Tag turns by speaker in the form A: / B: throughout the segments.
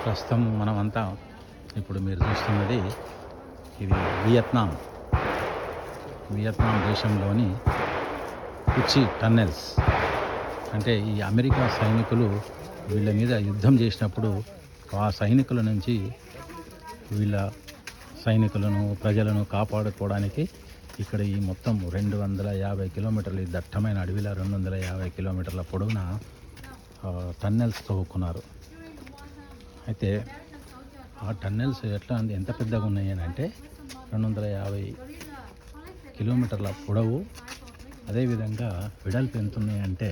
A: ప్రస్తుతం మనమంతా ఇప్పుడు మీరు చూస్తున్నది ఇది వియత్నాం దేశంలోని కుచి టన్నెల్స్. అంటే ఈ అమెరికా సైనికులు వీళ్ళ మీద యుద్ధం చేసినప్పుడు ఆ సైనికుల నుంచి వీళ్ళ సైనికులను ప్రజలను కాపాడుకోవడానికి ఇక్కడ ఈ మొత్తం 250 కిలోమీటర్లు ఈ దట్టమైన అడవిలో 250 కిలోమీటర్ల పొడవున టన్నెల్స్ తవ్వుకున్నారు. అయితే ఆ టన్నెల్స్ ఎంత పెద్దగా ఉన్నాయి అని అంటే 250 కిలోమీటర్ల పొడవు, అదేవిధంగా వెడల్పు ఎంత ఉన్నాయంటే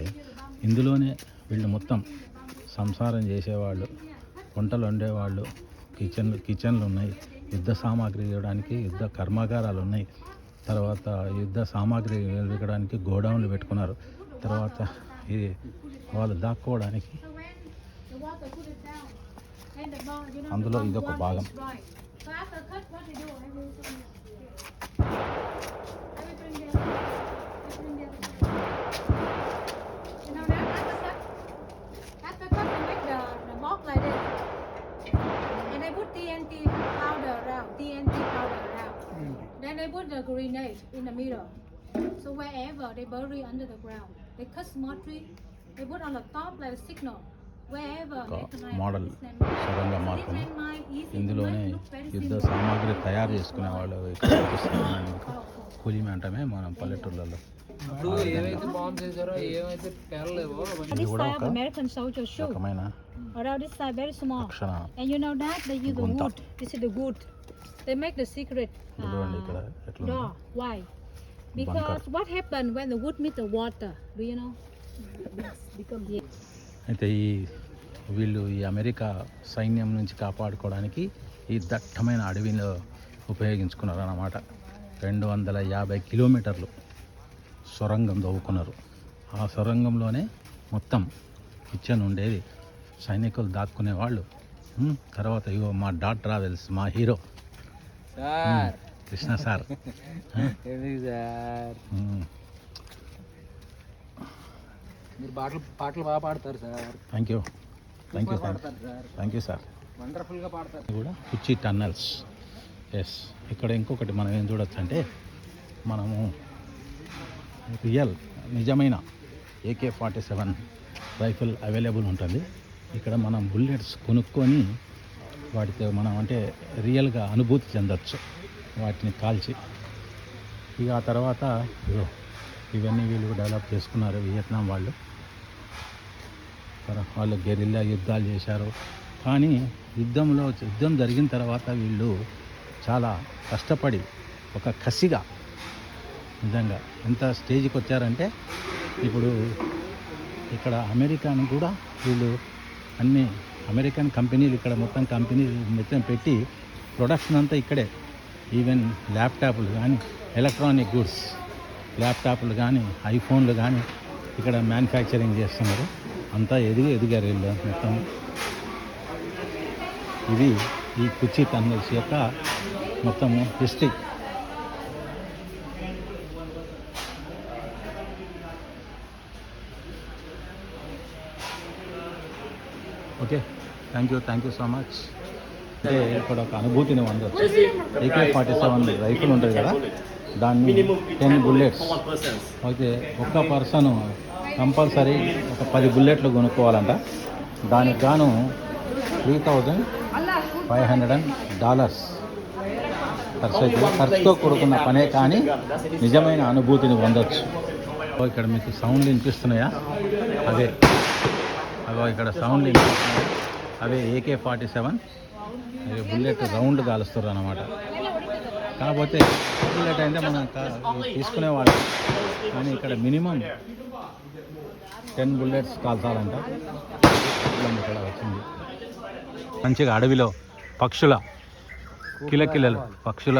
A: ఇందులోనే వీళ్ళు మొత్తం సంసారం చేసేవాళ్ళు, వంటలు వండేవాళ్ళు, కిచెన్లు ఉన్నాయి, యుద్ధ సామాగ్రి ఇవ్వడానికి యుద్ధ కర్మాగారాలు ఉన్నాయి, తర్వాత యుద్ధ సామాగ్రి వెతకడానికి గోడౌన్లు పెట్టుకున్నారు, తర్వాత ఇది వాళ్ళు దాక్కోవడానికి అందులో ఇదొక భాగం.
B: Then they put the grenade in the middle. So wherever they bury under the ground, they cut small tree. They put on the top like a signal. Wherever
A: model సొరంగ మార్గం. ఇందులోనే యుద్ధ సామాగ్రి తయారు చేసుకునే వాళ్ళు కూలీమే అంటమే మనం పల్లెటూళ్ళలో.
B: This side of American soldier shoe. Around this side very small. And you know that they use the wood. This is the wood. They make the secret door. Why? Because what happened when the wood meet the water? Do you know?
A: అయితే వీళ్ళు ఈ America సైన్యం నుంచి కాపాడుకోవడానికి ఈ దట్టమైన అడవిలో ఉపయోగించుకున్నారు అన్నమాట. 250 కిలోమీటర్లు సొరంగం తవ్వుకున్నారు. ఆ సొరంగంలోనే మొత్తం కిచెన్ ఉండేది, సైనికులు దాక్కునే వాళ్ళు. తర్వాత ఇగో మా డాట్ ట్రావెల్స్, మా హీరో కృష్ణ సార్.
C: మీరు పాటలు బాగా పాడతారు సార్.
A: Thank you sir.
C: వండర్ఫుల్గా పాడతారు.
A: కూడా కుచి టన్నెల్స్. ఎస్, ఇక్కడ ఇంకొకటి మనం ఏం చూడొచ్చు అంటే మనము నిజమైన AK-47 రైఫిల్ అవైలబుల్ ఉంటుంది. ఇక్కడ మనం బుల్లెట్స్ కొనుక్కొని వాటితో మనం అంటే రియల్గా అనుభూతి చెందవచ్చు వాటిని కాల్చి. ఇక ఆ తర్వాత ఇవన్నీ వీళ్ళు డెవలప్ చేసుకున్నారు వియత్నాం వాళ్ళు. వాళ్ళు గెరిల్లా యుద్ధాలు చేశారు. కానీ యుద్ధం జరిగిన తర్వాత వీళ్ళు చాలా కష్టపడి ఒక కసిగా నిజంగా ఎంత స్టేజ్కి వచ్చారంటే ఇప్పుడు ఇక్కడ అమెరికాను కూడా వీళ్ళు అన్ని అమెరికన్ కంపెనీలు ఇక్కడ మొత్తం కంపెనీలు మొత్తం పెట్టి ప్రొడక్షన్ అంతా ఇక్కడే. ఈవెన్ ల్యాప్టాప్లు కానీ, ఎలక్ట్రానిక్ గుడ్స్, ల్యాప్టాప్లు కానీ, ఐఫోన్లు కానీ ఇక్కడ మ్యానుఫ్యాక్చరింగ్ చేస్తున్నారు. అంతా ఎదిగారు వీళ్ళు మొత్తం. ఇది ఈ కుచి టన్నెల్స్ యొక్క మొత్తము history. Okay, thank you so much. అంటే ఇక్కడ ఒక అనుభూతిని పొందవచ్చు. AK-47 రైఫిల్ ఉంటుంది కదా, దాన్ని 10 బుల్లెట్స్ అయితే ఒక్క పర్సన్ కంపల్సరీ ఒక 10 బుల్లెట్లు కొనుక్కోవాలంట. దానికి గాను $3,500 ఖర్చు అవుతుంది. ఖర్చుతో కూడుకున్న పనే, కానీ నిజమైన అనుభూతిని పొందవచ్చు. ఇక్కడ మీకు సౌండ్లు వినిపిస్తున్నాయా? అదే ఇక్కడ సౌండ్లు వినిపిస్తున్నాయి. అవే AK-47 బుల్లెట్ రౌండ్ కాలుస్తారు అన్నమాట. కాకపోతే బుల్లెట్ అయితే మనం తీసుకునేవాళ్ళం, కానీ ఇక్కడ మినిమం 10 బుల్లెట్స్ కాల్చాలంట. ఇక్కడ వచ్చింది మంచిగా అడవిలో పక్షుల కిలకిలలు, పక్షుల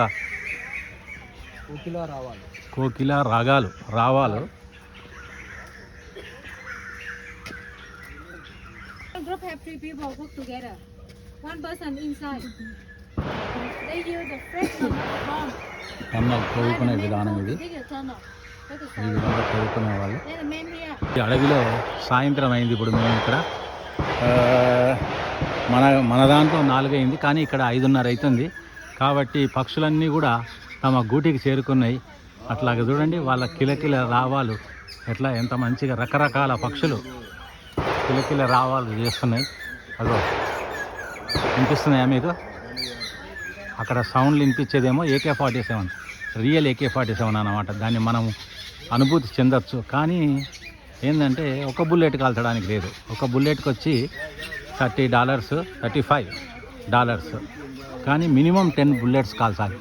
A: కోకిల రావాలు.
B: Group have 3 people work together. One person inside. They use the freshman bomb.
A: Tunnel తవ్వుకునే విధానం ఇది. ఈ విధంగా తవ్వుకునే వాళ్ళు. ఈ అడవిలో సాయంత్రం అయింది. ఇప్పుడు మేము ఇక్కడ మన దాంట్లో 4 అయింది, కానీ ఇక్కడ 5:30 అవుతుంది. కాబట్టి పక్షులన్నీ కూడా తమ గూటికి చేరుకున్నాయి. అట్లాగే చూడండి వాళ్ళ కిలకిల రావాలు ఎట్లా ఎంత మంచిగా రకరకాల పక్షులు కిలకిల రావాలు చేస్తున్నాయి. అదో వినిపిస్తున్నాయా మీకు? అక్కడ సౌండ్లు వినిపించేదేమో AK-47, రియల్ AK-47 అన్నమాట. దాన్ని మనం అనుభూతి చెందొచ్చు. కానీ ఏంటంటే ఒక బుల్లెట్ కాల్చడానికి లేదు. ఒక బుల్లెట్కి వచ్చి $30, $35. కానీ మినిమం 10 బుల్లెట్స్ కాల్చాలి.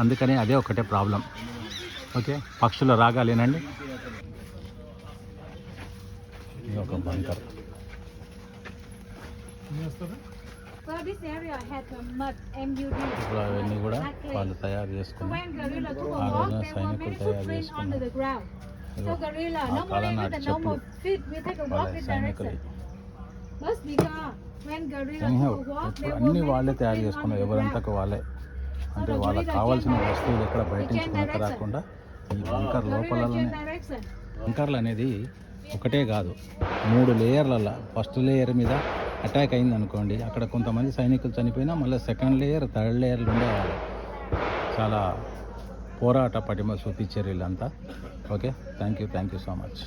A: అందుకని అదే ఒకటే ప్రాబ్లం. ఓకే, పక్షుల రాగాలేనండి. ఇది ఒక bunker.
B: So this area had a mud, MUD.
A: ఇప్పుడు అవన్నీ కూడా వాళ్ళు తయారు
B: So
A: చేసుకుని
B: when gorilla took
A: ఆ
B: a walk,
A: రోజున
B: there were
A: సైనికులు
B: many
A: తయారు
B: footprints onto
A: చేసుకున్నారు.
B: the ground. So gorilla,
A: ఆ
B: no more
A: కాలనాటి
B: evidence, no more
A: చెప్పులు
B: feet. We take a
A: వాళ్ళ
B: walk in
A: సైనికులు.
B: direction. But because when gorilla
A: anyhow
B: took a walk,
A: ఇప్పుడు
B: there were
A: అన్నీ
B: many
A: వాళ్ళే తయారు
B: footprints
A: చేసుకున్నారు.
B: onto the
A: ఎవరంతకు
B: ground.
A: వాళ్ళే. అంటే వాళ్ళకి కావాల్సిన వస్తువులు ఎక్కడ బయట నుంచి కొనక రాకుండా ఈ బంకర్ లోపలనే.
B: Direction.
A: బంకర్లు అనేది ఒకటే కాదు, 3 లేయర్లలో ఫస్ట్ లేయర్ మీద అటాక్ అయింది అనుకోండి, అక్కడ కొంతమంది సైనికులు చనిపోయినా మళ్ళీ సెకండ్ లేయర్, థర్డ్ లేయర్లు ఉండేవాళ్ళు. చాలా పోరాట పటిమ చూపించారు వీళ్ళంతా. Okay, thank you so much.